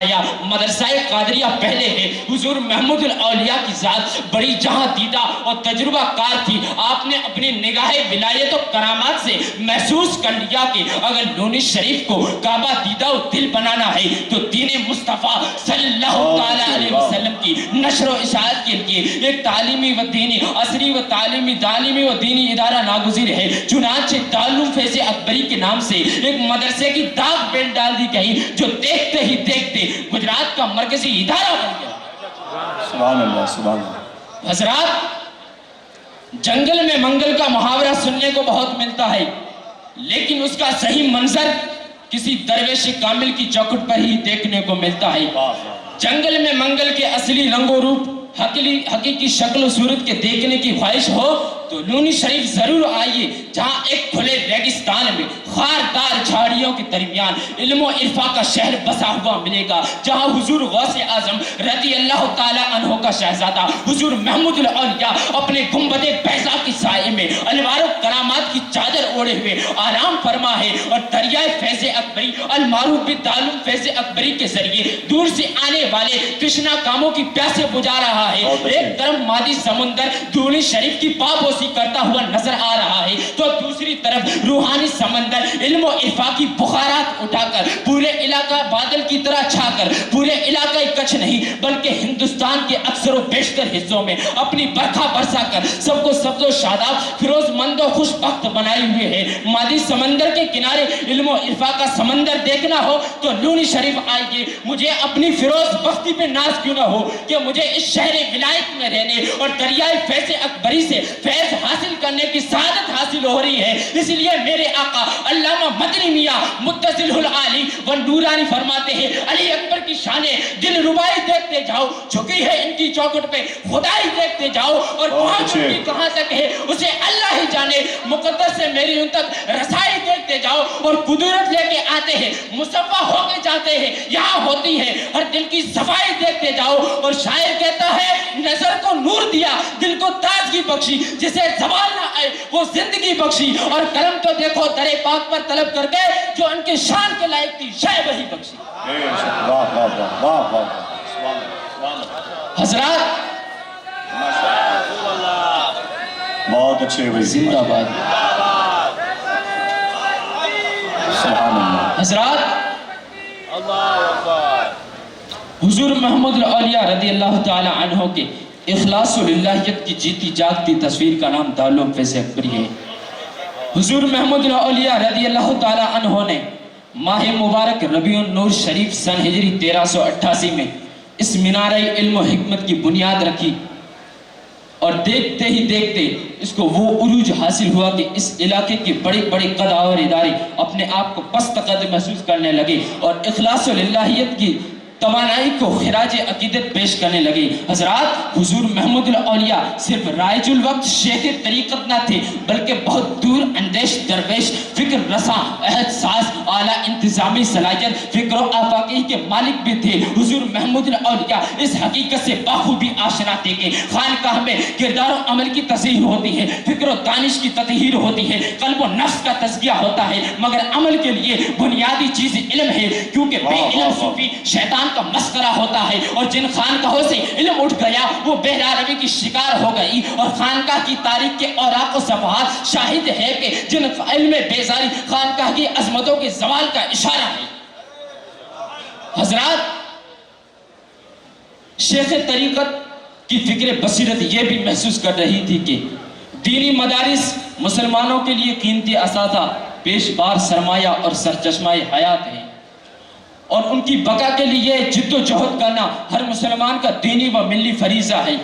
یا مدرسہ قادریہ پہلے ہے۔ حضور محمود الاولیاء کی ذات بڑی جہاں دیدہ اور تجربہ کار تھی۔ آپ نے اپنی نگاہ ولایت و کرامات سے محسوس کر لیا کہ اگر لونی شریف کو کعبہ دیدہ و دل بنانا ہے تو دین مصطفیٰ صلی اللہ تعالیٰ علیہ وسلم کی نشر و اشاعت کے لیے ایک تعلیمی و دینی عصری و تعلیمی و دینی ادارہ ناگزیر ہے۔ چنانچہ دارالعلوم فیض اکبری کے نام سے ایک مدرسے کی داغ بیل ڈال دی گئی جو دیکھتے ہی دیکھتے گجرات کا مرکزی ادارہ بن گیا۔ سبحان اللہ سبحان اللہ۔ حضرات، جنگل میں منگل کا محاورہ سننے کو بہت ملتا ہے، لیکن اس کا صحیح منظر کسی درویش کامل کی چوکھٹ پر ہی دیکھنے کو ملتا ہے۔ جنگل میں منگل کے اصلی رنگ و روپ، حقیقی شکل و صورت کے دیکھنے کی خواہش ہو تو لونی شریف ضرور آئیے، جہاں ایک کھلے ریگستان میں خاردار جھاڑیوں کے درمیان علم و عرفان کا شہر بسا ہوا ملے گا، جہاں حضور غوث اعظم رضی اللہ تعالی عنہ کا شہزادہ حضور محمود الاولیاء اپنے گنبد بیضا کی سائے میں انوار و کرامات کی چادر اوڑے ہوئے آرام فرما ہے، اور دریائے فیض اکبری المعروف بدارالعلوم فیض اکبری کے ذریعے دور سے آنے والے تشنا کاموں کی پیاسے بجھا رہا ہے۔ ایک طرف مادی سمندر لونی شریف کی پابوسی کرتا ہوا نظر آ رہا ہے، تو دوسری طرف روحانی سمندر علم و عرفان کی بخارات اٹھا کر پورے علاقہ بادل کی طرح چھا کر پورے علاقہ کچھ نہیں بلکہ ہندوستان کے اکثر و بیشتر حصوں میں اپنی برکھا برسا کر سب کو سبز و شاداب فیروز مند و خوش بخت بنائے ہوئے ہے۔ مادی سمندر کے کنارے علم و عرفان کا سمندر دیکھنا ہو تو لونی شریف آئیے۔ مجھے اپنی فیروز بختی پہ ناز کیوں نہ ہو کہ مجھے اس شہر ولایت میں رہنے اور دریائے فیض اکبری سے فیض حاصل کرنے کی سعادت حاصل ہو رہی ہے۔ اس لیے میرے آقا علامہ مدنی میاں متصل العالی و نورانی فرماتے ہیں، علی اکبر کی شانیں دل ربائی دیکھتے جاؤ، جھکی ہے ان کی چوکھٹ پہ خدائی دیکھتے جاؤ، اور محمد کی کہاں تک ہے اسے اللہ ہی جانے، مقدس سے میری ان تک رسائی دیکھتے جاؤ، اور قدرت لے کے آتے ہیں مصفح ہو کے جاتے ہیں، یہاں ہوتی ہے ہر دل کی صفائی دیکھتے جاؤ۔ اور شاعر کہتا ہے، نظر کو نور دیا دل کو تازگی بخشی، جسے زوال نہ آئے وہ زندگی بخشی، اور کرم تو دیکھو درے پاک پر طلب کر کے جو ان کے شان کے لائق تھی شے وہی بخشی۔ حضرات، بہت اچھے بھائی، زندہ باد۔ سبحان اللہ۔ حضرات، حضور محمود الاولیاء رضی اللہ تعالی عنہ کے اخلاص و للہیت کی جیتی جاگتی تصویر کا نام دارالعلوم فیض اکبری ہے۔ حضور محمود الاولیاء رضی اللہ تعالی عنہ نے ماہ مبارک ربیع النور شریف سن ہجری 1388 میں اس مینارہ علم و حکمت کی بنیاد رکھی، اور دیکھتے ہی دیکھتے اس کو وہ عروج حاصل ہوا کہ اس علاقے کے بڑے بڑے قداور ادارے اپنے آپ کو پست قد محسوس کرنے لگے اور اخلاص و للہیت کی توانائی کو خراج عقیدت پیش کرنے لگے۔ حضرات، حضور محمود الاولیاء صرف رائج الوقت شیخ طریقت نہ تھے، بلکہ بہت دور اندیش درویش، فکر رساں، عہد ساز، اعلیٰ انتظامی صلاحیت، فکر و آفاقی کے مالک بھی تھے۔ حضور محمود الاولیاء اس حقیقت سے بخوبی آشنا تھے کہ خانقاہ میں کردار و عمل کی تصحیح ہوتی ہے، فکر و دانش کی تطہیر ہوتی ہے، قلب و نفس کا تزکیہ ہوتا ہے، مگر عمل کے لیے بنیادی چیز علم ہے، کیونکہ بے علم صوفی شیطان کا مسخرہ ہوتا ہے، اور جن خانقاہوں سے علم اٹھ گیا وہ بہرہ روی کی شکار ہو گئی، اور خانقاہ کی تاریخ کے اوراق و صفحات شاہد ہے کہ جن علم بیزاری خانقاہ کی عظمتوں کے زوال کا اشارہ ہے۔ حضرات، شیخ طریقت کی فکر بصیرت یہ بھی محسوس کر رہی تھی کہ دینی مدارس مسلمانوں کے لیے قیمتی اثاثہ، پیش بار سرمایہ اور سرچشمہ حیات ہے، اور ان کی بقا کے لیے جد و جہد کرنا ہر مسلمان کا دینی و ملی فریضہ ہے۔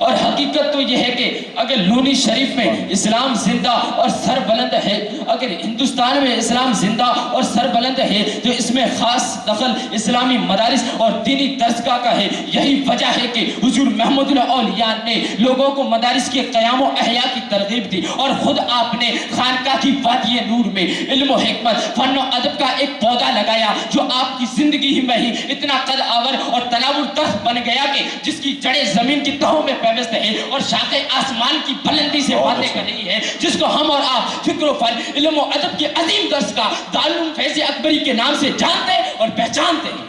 اور حقیقت تو یہ ہے کہ اگر لونی شریف میں اسلام زندہ اور سر بلند ہے، اگر ہندوستان میں اسلام زندہ اور سر بلند ہے، تو اس میں خاص دخل اسلامی مدارس اور دینی درسگاہ کا ہے۔ یہی وجہ ہے کہ حضور محمود الاولیاء نے لوگوں کو مدارس کے قیام و احیاء کی ترغیب دی، اور خود آپ نے خانقاہ کی وادی نور میں علم و حکمت، فن و ادب کا ایک پودا لگایا جو آپ کی زندگی ہی میں ہی اتنا قد آور اور تناور درخت بن گیا کہ جس کی جڑیں زمین کی تہوں میں پیوست ہے اور شاخیں آسمان کی بلندی سے باتیں کر رہی ہے، جس کو ہم اور آپ فکر و فن، علم و ادب کے عظیم درس کا دارالعلوم فیض اکبری کے نام سے جانتے اور پہچانتے ہیں۔